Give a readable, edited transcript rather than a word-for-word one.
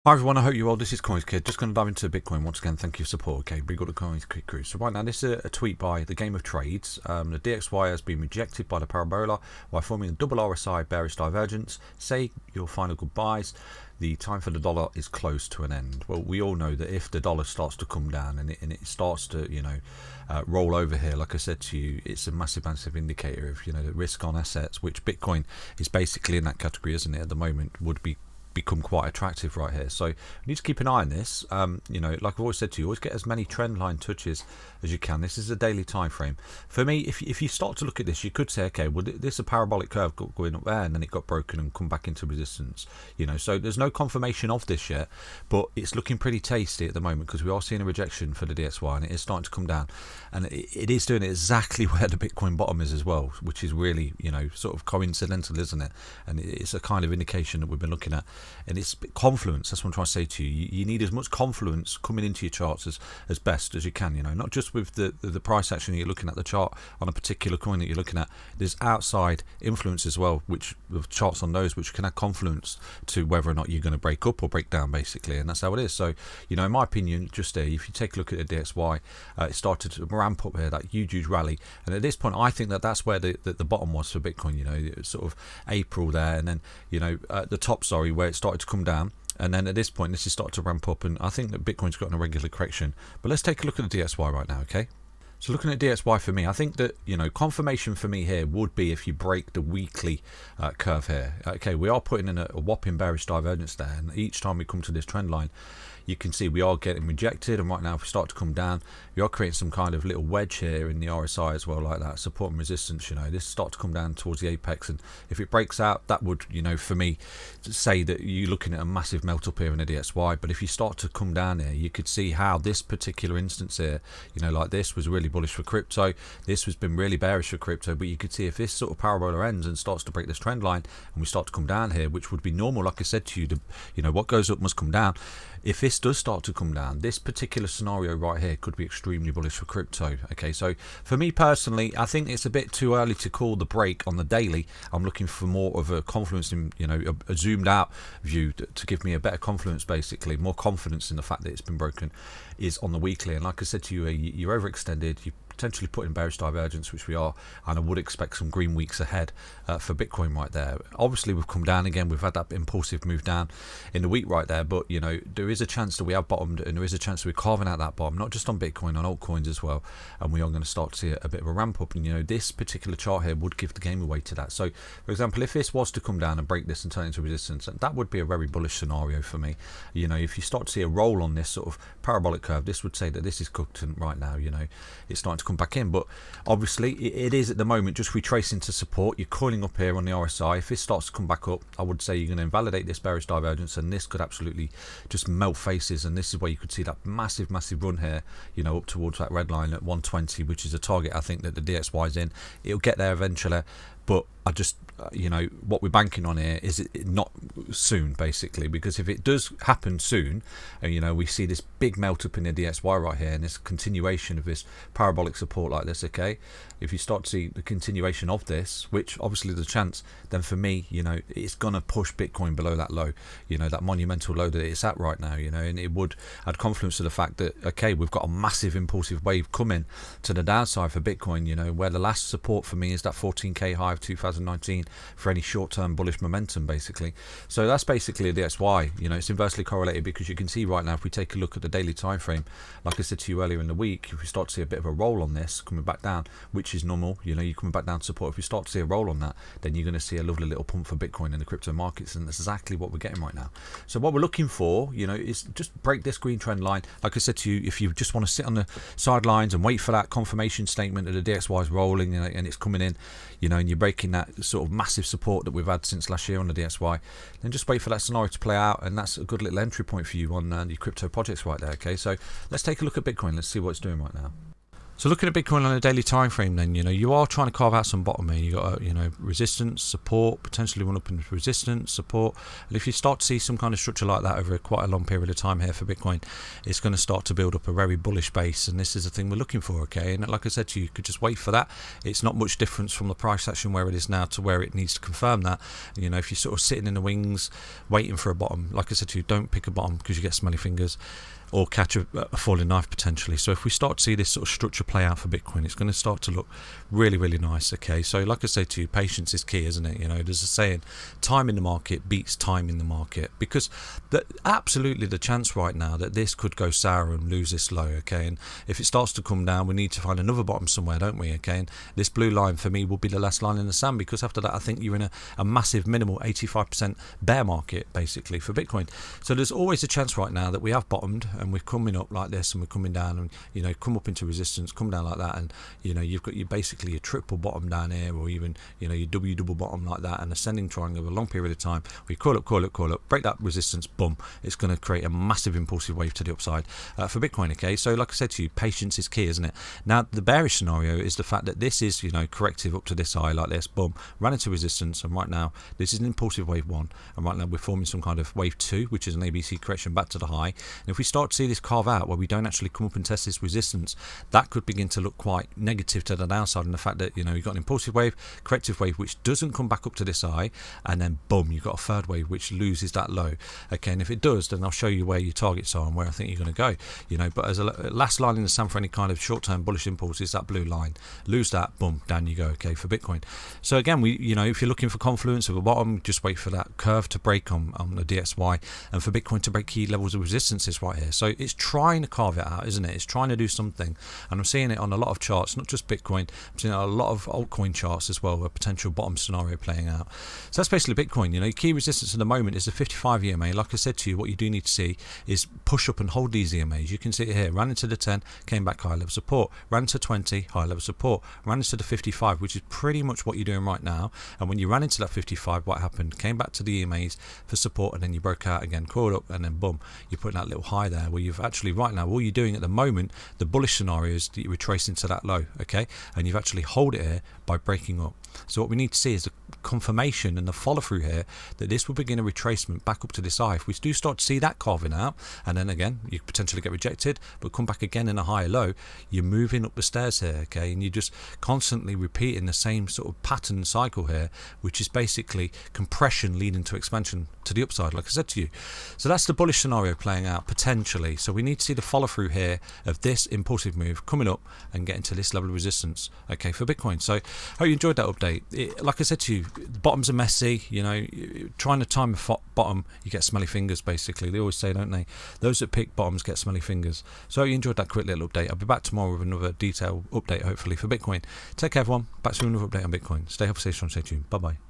Hi everyone, I hope you're well. This is CoinsKid. Just going to dive into Bitcoin once again. Thank you for support. Okay, we got the CoinsKid crew. So right now, this is a tweet by the Game of Trades. The DXY has been rejected by the parabola while forming a double RSI bearish divergence. Say your final goodbyes. The time for the dollar is close to an end. Well, we all know that if the dollar starts to come down and it starts to, roll over here, like I said to you, it's a massive indicator of, the risk on assets, which Bitcoin is basically in that category, isn't it? At the moment, would become quite attractive right here. So you need to keep an eye on this. Like I've always said to you, always get as many trend line touches as you can. This is a daily time frame. For me, if you start to look at this, you could say, okay, well, this is a parabolic curve going up there, and then it got broken and come back into resistance. So there's no confirmation of this yet, but it's looking pretty tasty at the moment because we are seeing a rejection for the DXY, and it is starting to come down, and it is doing it exactly where the Bitcoin bottom is as well, which is really, sort of coincidental, isn't it? And it's a kind of indication that we've been looking at. And it's confluence. That's what I'm trying to say to you. You need as much confluence coming into your charts as best as you can. Not just with the price action you're looking at the chart on a particular coin that you're looking at. There's outside influence as well, which with charts on those which can add confluence to whether or not you're going to break up or break down, basically. And that's how it is. So, in my opinion, just there, if you take a look at the DXY, it started to ramp up here, that huge rally. And at this point, I think that's where the bottom was for Bitcoin. Sort of April there, and then at the top, where it started to come down, and then at this point this is starting to ramp up, and I think that Bitcoin's got an irregular correction. But let's take a look at the DXY right now, okay? So looking at DXY for me, I think that confirmation for me here would be if you break the weekly curve here. Okay, we are putting in a whopping bearish divergence there, and each time we come to this trend line, you can see we are getting rejected, and right now if we start to come down, we are creating some kind of little wedge here in the RSI as well, like that, support and resistance. This start to come down towards the apex, and if it breaks out, that would, for me, say that you're looking at a massive melt up here in the DXY. But if you start to come down here, you could see how this particular instance here, like this, was really bullish for crypto. This has been really bearish for crypto, but you could see if this sort of parabola ends and starts to break this trend line, and we start to come down here, which would be normal, like I said to you, what goes up must come down. If this does start to come down, this particular scenario right here could be extremely bullish for crypto. Okay, so for me personally, I think it's a bit too early to call the break on the daily. I'm looking for more of a confluence in, a zoomed out view to give me a better confluence, basically, more confidence in the fact that it's been broken, is on the weekly. And like I said to you, you're overextended, you potentially put in bearish divergence, which we are, and I would expect some green weeks ahead for Bitcoin right there. Obviously we've come down again, we've had that impulsive move down in the week right there, but there is a chance that we have bottomed, and there is a chance that we're carving out that bottom, not just on Bitcoin, on altcoins as well, and we are going to start to see a bit of a ramp up. And this particular chart here would give the game away to that. So for example, if this was to come down and break this and turn into resistance, that would be a very bullish scenario for me. If you start to see a roll on this sort of parabolic curve, this would say that this is cooked, and right now it's starting to come back in. But obviously it is at the moment just retracing to support. You're coiling up here on the RSI. If this starts to come back up, I would say you're going to invalidate this bearish divergence, and this could absolutely just melt faces. And this is where you could see that massive run here, up towards that red line at 120, which is a target I think that the DXY is in. It'll get there eventually, but I just what we're banking on here is it not soon, basically, because if it does happen soon, and we see this big melt up in the DXY right here, and this continuation of this parabolic support like this, okay, if you start to see the continuation of this, which obviously there's a chance, then for me, it's gonna push Bitcoin below that low, that monumental low that it's at right now, and it would add confluence to the fact that, okay, we've got a massive impulsive wave coming to the downside for Bitcoin, where the last support for me is that 14k high of 2019 for any short-term bullish momentum, basically. So that's basically the DXY. It's inversely correlated, because you can see right now, if we take a look at the daily time frame, like I said to you earlier in the week, if we start to see a bit of a roll on this coming back down, which is normal, you're coming back down to support. If we start to see a roll on that, then you're going to see a lovely little pump for Bitcoin in the crypto markets, and that's exactly what we're getting right now. So what we're looking for, is just break this green trend line. Like I said to you, if you just want to sit on the sidelines and wait for that confirmation statement that the DXY is rolling, and it's coming in, and you're breaking that sort of massive support that we've had since last year on the DXY, then just wait for that scenario to play out, and that's a good little entry point for you on your crypto projects right there. Okay, so let's take a look at Bitcoin. Let's see what it's doing right now. So looking at Bitcoin on a daily time frame, then you are trying to carve out some bottom here. You got resistance, support, potentially one up into resistance, support. And if you start to see some kind of structure like that over quite a long period of time here for Bitcoin, it's going to start to build up a very bullish base, and this is the thing we're looking for. Okay, and like I said to you, you could just wait for that. It's not much difference from the price action where it is now to where it needs to confirm that. If you're sort of sitting in the wings waiting for a bottom, like I said to you, don't pick a bottom because you get smelly fingers or catch a falling knife potentially. So if we start to see this sort of structure play out for Bitcoin, it's going to start to look really, really nice. Okay, so like I say to you, patience is key, isn't it? There's a saying, time in the market beats time in the market, because absolutely the chance right now that this could go sour and lose this low. Okay, and if it starts to come down, we need to find another bottom somewhere, don't we? Okay, and this blue line for me will be the last line in the sand, because after that I think you're in a massive minimal 85% bear market basically for Bitcoin. So there's always a chance right now that we have bottomed and we're coming up like this, and we're coming down, and come up into resistance, come down like that, and you've got basically a triple bottom down here, or even your double bottom like that, and ascending triangle over a long period of time. We call up, break that resistance, boom, it's going to create a massive impulsive wave to the upside for Bitcoin. Okay, so like I said to you, patience is key, isn't it? Now the bearish scenario is the fact that this is corrective up to this high like this, boom, ran into resistance, and right now this is an impulsive wave 1, and right now we're forming some kind of wave 2, which is an ABC correction back to the high. And if we start to see this carve out where we don't actually come up and test this resistance, that could begin to look quite negative to the downside, and the fact that you've got an impulsive wave, corrective wave which doesn't come back up to this high, and then boom, you've got a third wave which loses that low. Okay, and if it does, then I'll show you where your targets are and where I think you're going to go. But as a last line in the sand for any kind of short-term bullish impulse is that blue line. Lose that, boom, down you go. Okay, for Bitcoin. So again, if you're looking for confluence of a bottom, just wait for that curve to break on the DXY, and for Bitcoin to break key levels of resistances right here. So it's trying to carve it out, isn't it? It's trying to do something, and I'm seeing it on a lot of charts, not just Bitcoin. I'm seeing it on a lot of altcoin charts as well, a potential bottom scenario playing out. So that's basically Bitcoin. Key resistance at the moment is the 55 EMA. Like I said to you, what you do need to see is push up and hold these EMAs. You can see it here, ran into the 10, came back high level support, ran into 20, high level support, ran into the 55, which is pretty much what you're doing right now. And when you ran into that 55, what happened? Came back to the EMAs for support, and then you broke out again, crawled up, and then boom, you're putting that little high there, where you've actually right now, all you're doing at the moment, the bullish scenario is that you're retracing to that low, okay, and you've actually hold it here by breaking up. So what we need to see is the confirmation and the follow through here that this will begin a retracement back up to this high. If we do start to see that carving out, and then again you potentially get rejected but come back again in a higher low, you're moving up the stairs here, okay, and you're just constantly repeating the same sort of pattern cycle here, which is basically compression leading to expansion to the upside, like I said to you. So that's the bullish scenario playing out potentially. So we need to see the follow through here of this impulsive move coming up and getting to this level of resistance, okay, for Bitcoin. So hope you enjoyed that update. Like I said to you, the bottoms are messy. Trying to time a bottom, you get smelly fingers basically. They always say, don't they, those that pick bottoms get smelly fingers. So you enjoyed that quick little update. I'll be back tomorrow with another detailed update hopefully for Bitcoin. Take care everyone, back to another update on Bitcoin. Stay healthy, stay strong, stay tuned. Bye bye.